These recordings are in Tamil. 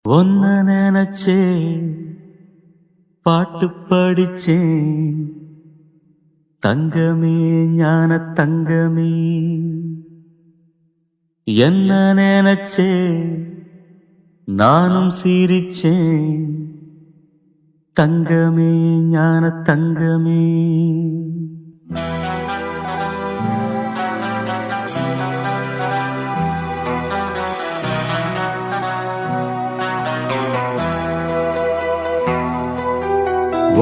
ஒன்ன நினைச்சே பாட்டு படிச்சேன் தங்கமே ஞான தங்கமே. என்ன நினைச்சே நானும் சிரிச்சேன் தங்கமே ஞான தங்கமே.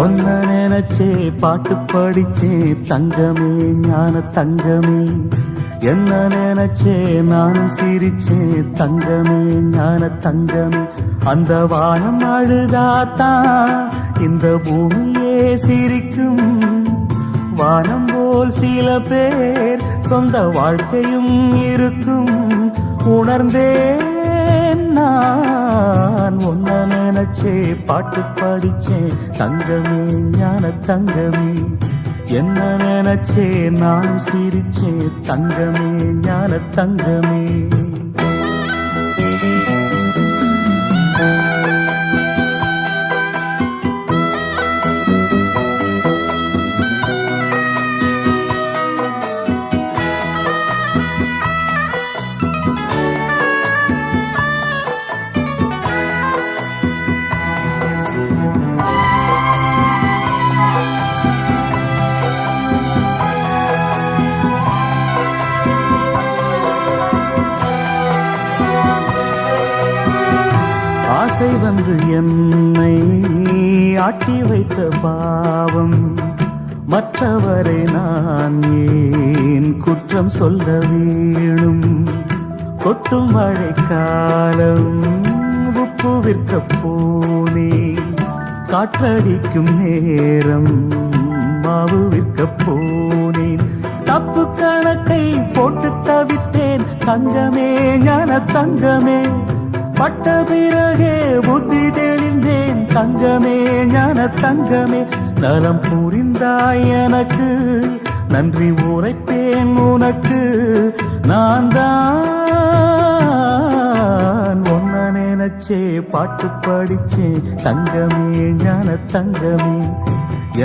ஒன்ன நினைச்சே பாட்டு படிச்சே தங்கமே ஞான தங்கமே. என்ன நினைச்சே நானும் சிரிச்சே தங்கமே ஞான தங்கமே. அந்த வானம் அழுதாத்தான் இந்த பூமியே சிரிக்கும். வானம் போல் சில பேர் சொந்த வாழ்க்கையும் இருக்கும். உணர்ந்தேன் நான் ஒன்ன நினைச்சே பாட்டு படிச்சேன் தங்கமே ஞான தங்கமே. என்ன நினைச்சே நான் சிரிச்சே தங்கமே ஞான தங்கமே. ஆசை வந்து என்னை ஆட்டி வைத்த பாவம். மற்றவரை நான் ஏன் குற்றம் சொல்ல வேணும். கொட்டும் மழைக்காலம் உப்பு விற்க போனே. காற்றடிக்கும் நேரம் மாவு விற்க போனேன். தப்பு கணக்கை போட்டு தவித்தேன் தங்கமே ஞான தங்கமே. பட்ட பிறகே புத்தி தெளிந்தேன் தங்கமே ஞான தங்கமே. நலம் புரிந்தாய் எனக்கு நன்றி உரைப்பேன் உனக்கு. நான் தான் ஒன்ன நினைச்சே பாட்டு படிச்சேன் தங்கமே ஞான தங்கமே.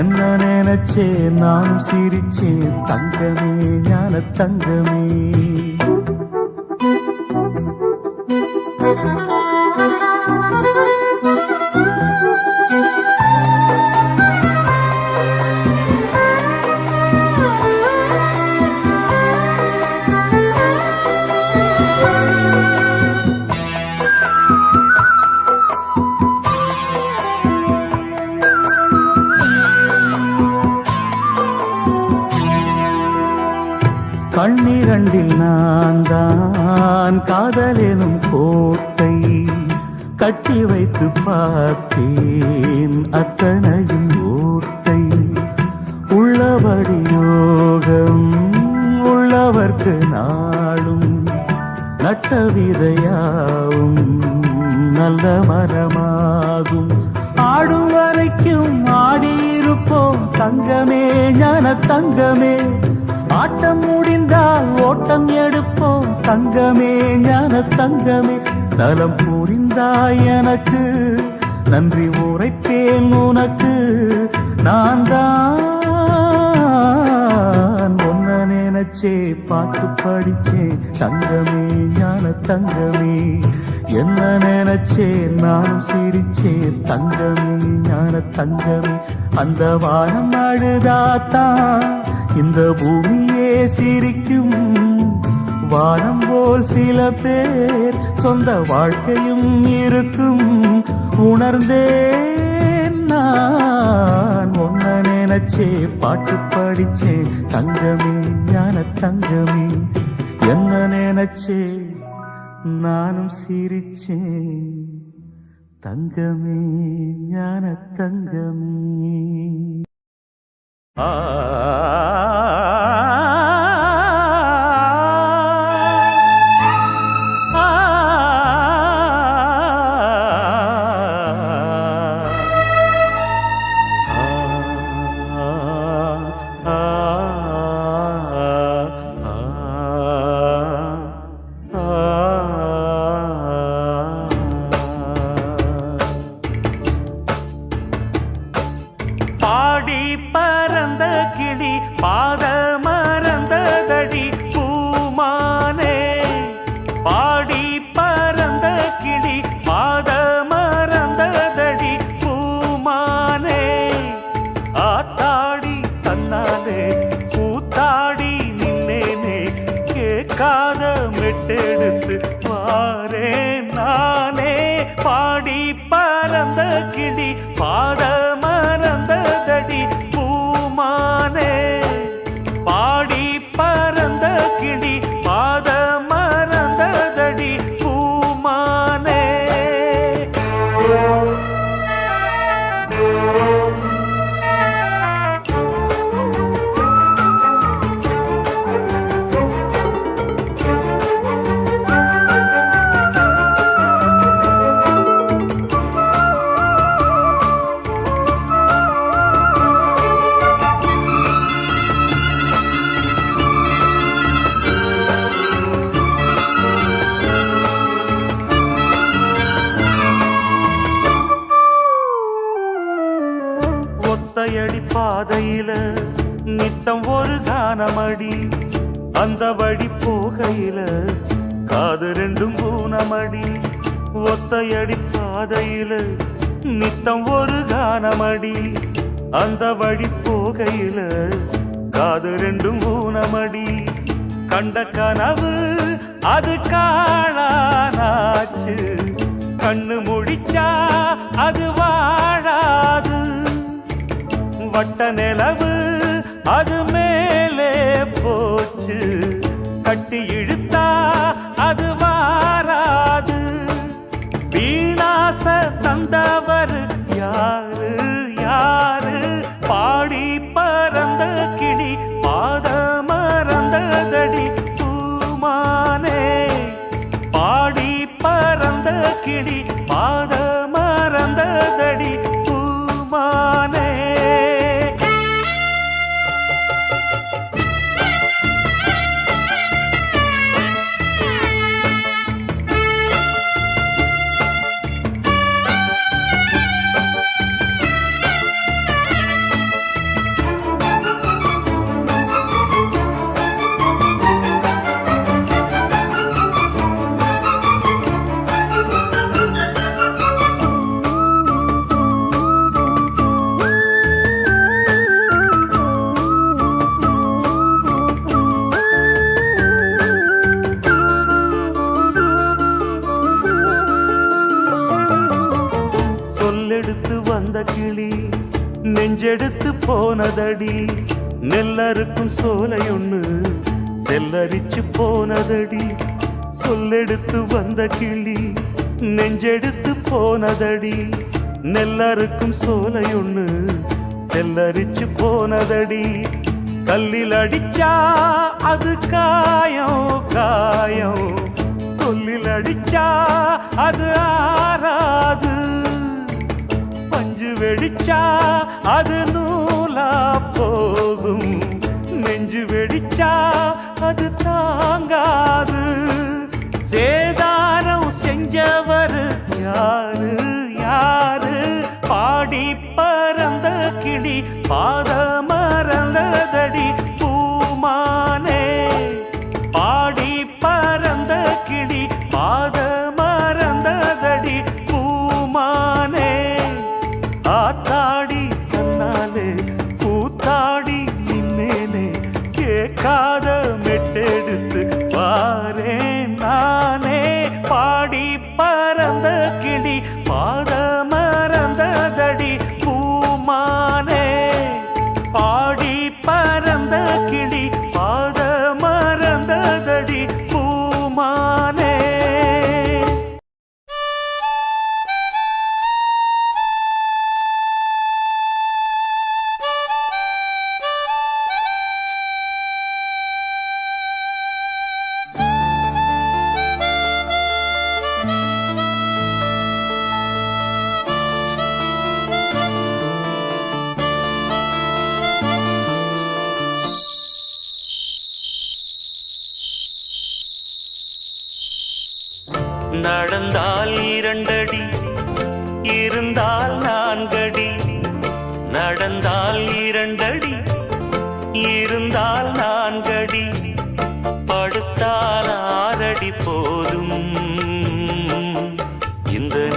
என்ன நினைச்சே நான் சிரிச்சேன் தங்கமே ஞான தங்கமே. கண்ணிரண்டில் நான் தான் காதலெனும் கோட்டை கட்டி வைத்து பார்த்தேன் அத்தனையும் ஓட்டை. உள்ளபடி யோகம் உள்ளவர்க்கு நாளும் நட்ட விதையாவும் நல்ல மரமாகும். ஆடும் வரைக்கும் ஆடியிருப்போம் தங்கமே ஞான தங்கமே. ஆட்டம் முடிந்தால் ஓட்டம் எடுப்போம் தங்கமே ஞான தங்கமே. நலம் புரிந்தாய் எனக்கு நன்றி உரைப்பேன் உனக்கு. நான் தான் ஒன்ன நினைச்சே பாட்டு படிச்சேன் தங்கமே ஞான தங்கமே. என்ன நினைச்சே நானும் சிரிச்சே தங்கமே ஞான தங்கமே. அந்த வானம் அழுதாத்தான் இந்த பூமியே சிரிக்கும். வானம் போல் சில பேர் சொந்த வாழ்க்கையும் இருக்கும். உணர்ந்தேன் நான் ஒன்ன நினைச்சே பாட்டு படிச்சேன் தங்கமே ஞான தங்கமே. என்ன நினைச்சே நானும் சிரிச்சேன் தங்கமே ஞான தங்கமே. பாத மறந்ததடி பூமானே பாடி பறந்த கிளி பாத மறந்ததடி பூமானே ஆத்தாடி தன்னாலே கூத்தாடி நின்னேனே கேட்காத மெட்டெடுத்து வாரே நானே பாடி பறந்த கிளி பாத மறந்ததடி பூமானே பாடி பறந்த கிளி பாத மறந்ததடி பூமானே ஒத்தையடி பாதையில நித்தம் ஒரு கானமடி அந்த வழி போகையில காது ரெண்டும் பூனமடி ஒத்தையடி பாதையில நித்தம் ஒரு கானமடி அந்த வழி போகையில காது ரெண்டும் பூனமடி கண்ட கனவு அது காணானாச்சு கண்ணு முடிச்சா அது வாழாது வட்ட நிலவு அது மேலே போச்சு கட்டி இழுத்தா அது வாராது வீணாச தந்தவர் யாரு யாரு பாடி பறந்த கிளி பாத மறந்ததடி பூமானே பாடி பறந்த கிளி பாத மறந்ததடி பூமானே சொல்லெடுத்து வந்த கிளி நெஞ்செடுத்து போனதடி நெல்லறுக்கும் சோலையொன்னு செல்லரிச்சு போனதடி சொல்லெடுத்து வந்த கிளி நெஞ்செடுத்து போனதடி நெல்லறுக்கும் சோலையொன்னு செல்லரிச்சு போனதடி கல்லில் அடிச்சா அது காயம் காயம் சொல்லில் அடிச்சா அது ஆறாது பஞ்சு வெடிச்சா அது நூலா போகும் நெஞ்சு வெடிச்சா அது தாங்காது சேதாரம் செஞ்சவர் யாரு யாரு பாடி பறந்த கிளி பாத மறந்ததடி பூமானே பாடி பறந்த கிளி பாத மறந்ததடி பூமானே ஆத்தாடி தன்னாலே கூத்தாடி நின்னேனே கேட்காத மெட்டெடுத்து பாரே நானே பாடி பறந்த கிளி பாத மறந்ததடி பூமானே பாடி பறந்த கிளி பாத மறந்ததடி பூமானே நடந்தால் 2 அடி இருந்தால் 4 அடி நடந்தால் 2 அடி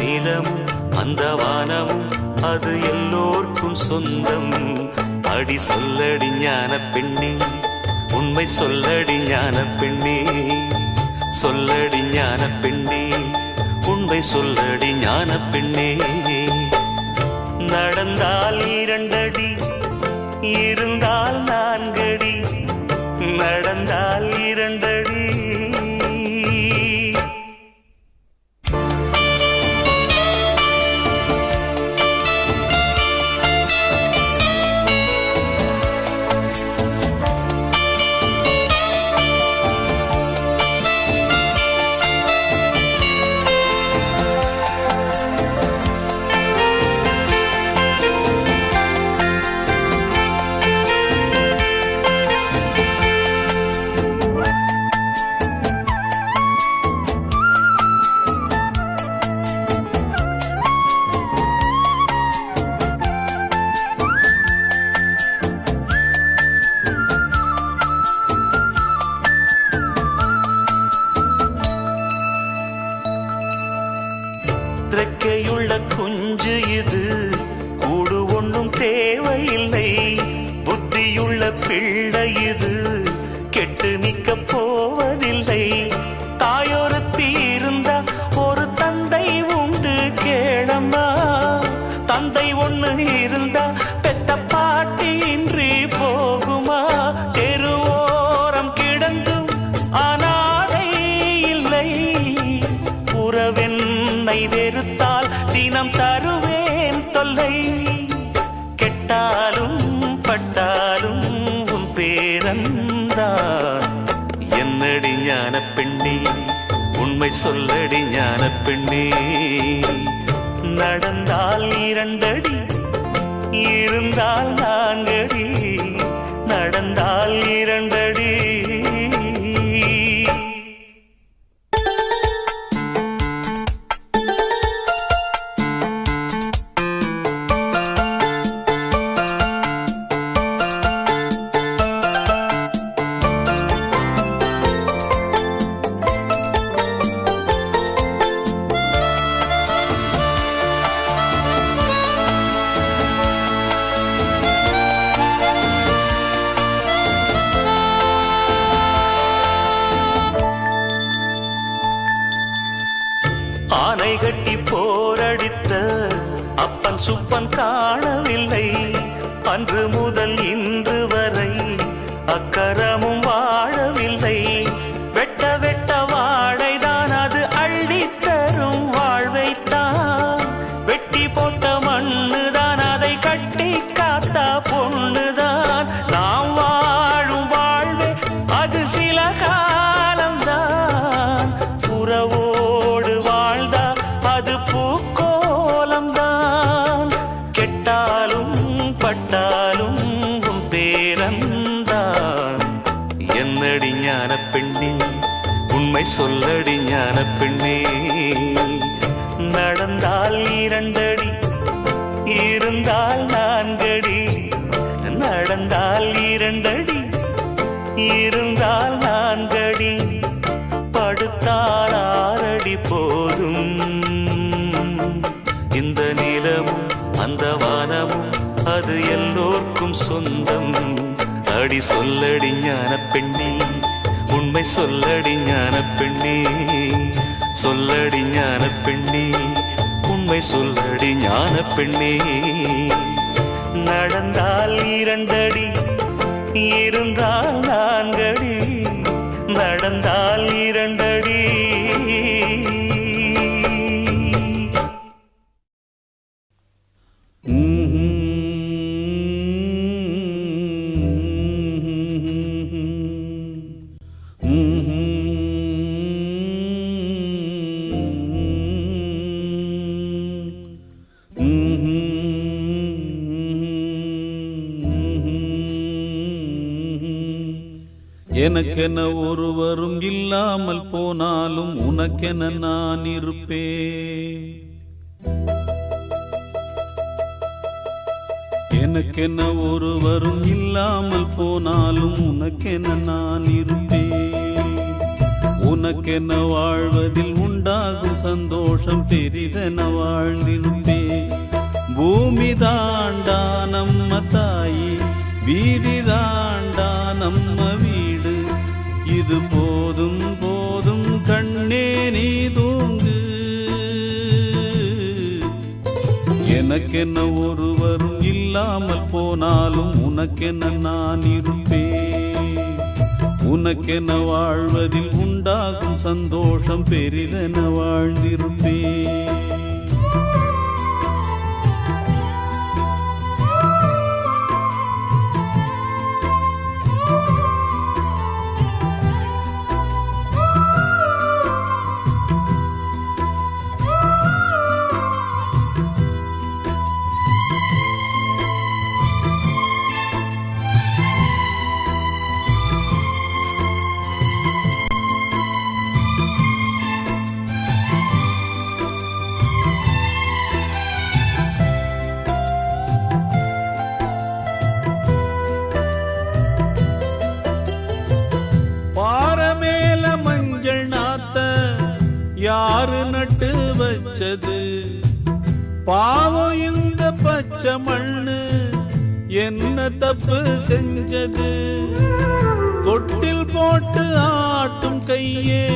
நீலமும் அந்த வானமும் அது எல்லோர்க்கும் சொந்தம். அடி சொல்லடி ஞான பெண்ணே, உண்மை சொல்லடி ஞான பெண்ணே, சொல்லடி ஞான பெண்ணே, உண்மை சொல்லடி ஞான பெண்ணே. நடந்தால் 2 அடி, இருந்தால் 4 அடி, நடந்தால் 2 அடி. ரெக்கையுள்ள குஞ்சு இது, கூடு ஒன்றும் தேவையில்லை. புத்தியுள்ள பிள்ளை இது, கெட்டு நிற்க போவதில்லை. தாயொருத்தி இருந்தா ஒரு தந்தை உண்டு கேளம்மா. தந்தை ஒண்ணு இருந்தா பெத்த பாட்டி இன்றி போகுமா? தெருவோரம் கிடந்தும் அனாதை இல்லை. உறவென்னை வெறுத்தால் தினம் தருவேன் தொல்லை. கெட்டாலும் பட்டாலும் உன் பேரந்தான். என்னடி ஞான பெண்ணே, உண்மை சொல்லடி ஞான பெண்ணே. நடந்தால் 2 அடி, இருந்தால் 4 அடி, நடந்தால் 2 அடி. ஆனை கட்டி போரடித்த அப்பன் சுப்பன் காணவில்லை. அன்று முதல் இன்று வரை அக்கரமும் வாழவில்லை. வெட்ட வெட்ட வாழைதான் அது அள்ளித்தரும் வாழ்வைத்தான். வெட்டி போட்ட மண்ணுதான் அதை கட்டி காத்தா பொண்ணுதான். நாம் வாழும் வாழ்வே அது சில காலம்தான். உறவோடு வாழ்ந்தா அது பூக்கோலம்தான். கெட்டாலும் பட்டாலும் உன் பேரந்தான். என்னடி ஞான பெண்ணே, உண்மை சொல்லடி ஞான பெண்ணே. நடந்தால் 2 அடி, இருந்தால் 4 அடி, நடந்தால் 2 அடி, இருந்தால் 4 அடி, படுத்தால் 6 அடி போதும். இந்த நிலமும் அந்த வானமும் அது எல்லோர்க்கும் சொந்தம். அடி சொல்லடி ஞான பெண்ணே, உண்மை சொல்லடி ஞான பெண்ணே, சொல்லடி ஞான பெண்ணே, உண்மை சொல்லடி ஞான பெண்ணே. நடந்தால் 2 அடி, இருந்தால் 4 அடி, நடந்தால் 2 அடி. எனக்கென ஒருவரும் இல்லாமல் போனாலும் உனக்கென நான் இருப்பேன். எனக்கென ஒருவரும் இல்லாமல் போனாலும் உனக்கென நான் இருப்பேன். உனக்கென வாழ்வதில் உண்டாகும் சந்தோஷம் பெரிதென வாழ்ந்திருப்பே. பூமி தாண்டா நம்ம தாயி, வீதி தாண்டா நம்ம வீடு. இது போதும் போதும் கண்ணே நீ தூங்கு. எனக்கென்ன ஒருவரும் இல்லாமல் போனாலும் உனக்கென்ன நான் இருப்பேன். உனக்கென வாழ்வதில் உண்டாகும் சந்தோஷம் பெரிதென வாழ்ந்திருப்பேன். யாரு நட்டு வச்சது பாவம் இந்த பச்சை மண்ணு, என்ன தப்பு செஞ்சது? தொட்டில் போட்டு ஆட்டும் கையே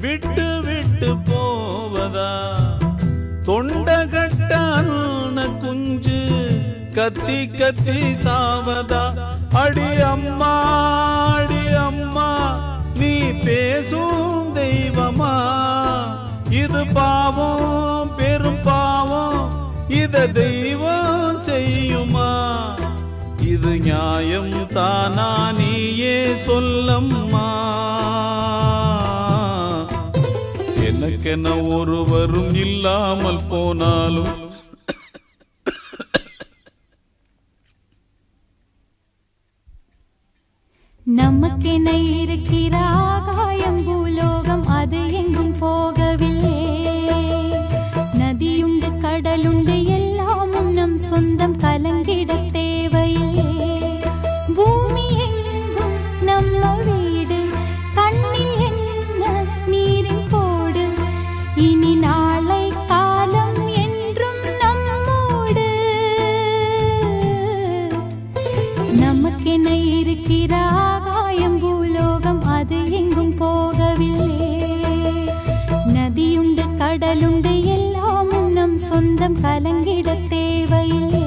விட்டு விட்டு போவதா? தொண்டகட்டான குஞ்சு கத்தி கத்தி சாவதா? அடி அம்மா அடி அம்மா நீ பேசும் தெய்வமா? இது பாவம் பெரும் பாவம், இத தெய்வம் செய்யுமா? இது நியாயம் தானா நீயே சொல்லம்மா. எனக்கென ஒருவரும் இல்லாமல் போனாலும் நமக்கென இருக்கிற ஆகாயம் பூலோகம் அது எங்கும் போகவில்லை. நதியுண்டு கடலுண்டு எல்லாமும் நம் சொந்தம், கலங்கிட தேவையில்லை. பூமி எங்கும் நம்ம வீடு, கண்ணில் என்ன நீரின் போடு. இனி நாளை காலம் என்றும் நம்மோடு. நமக்கென இருக்கிற ஆகாயம் பூலோகம் அது எங்கும் போகவில்லை. நதியுண்டு கடலுண்டு எல்லாமும் நம் சொந்தம், கலங்கிட தேவையில்லை.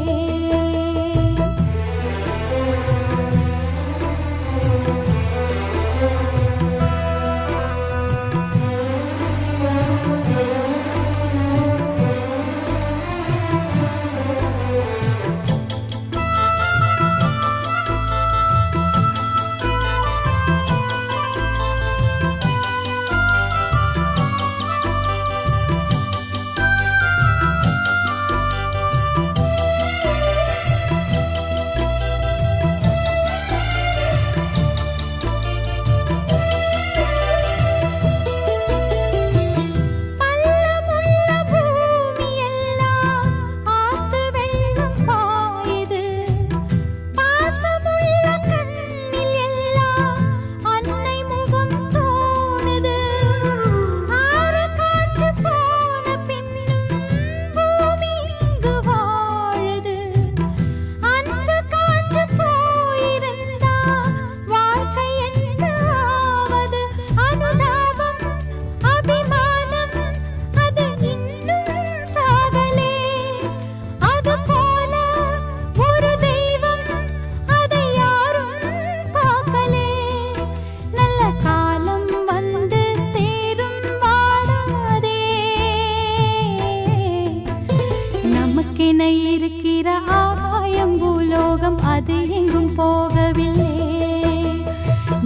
இருக்கிற ஆகாயம் பூலோகம் அது எங்கும் போகவில்லை.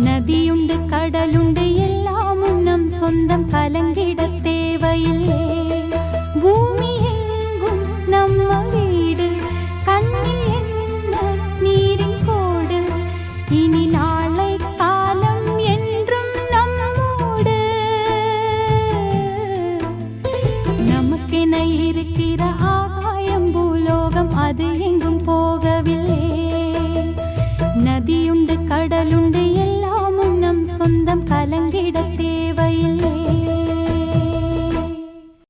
நதியுண்டு கடலுண்டு எல்லாமும் நம் சொந்தம், கலங்கிட தேவையில்லை. பூமி எங்கும் நம்ம வீடு, கண்ணில் என்ன நீரின் கோடு. இனி நாளை காலம் என்றும் நம்மோடு. நமக்கென இருக்கிற ஆகாயம் பூலோகம் அது எங்கும் போகவில்லை. நதியுண்டு கடலுண்டு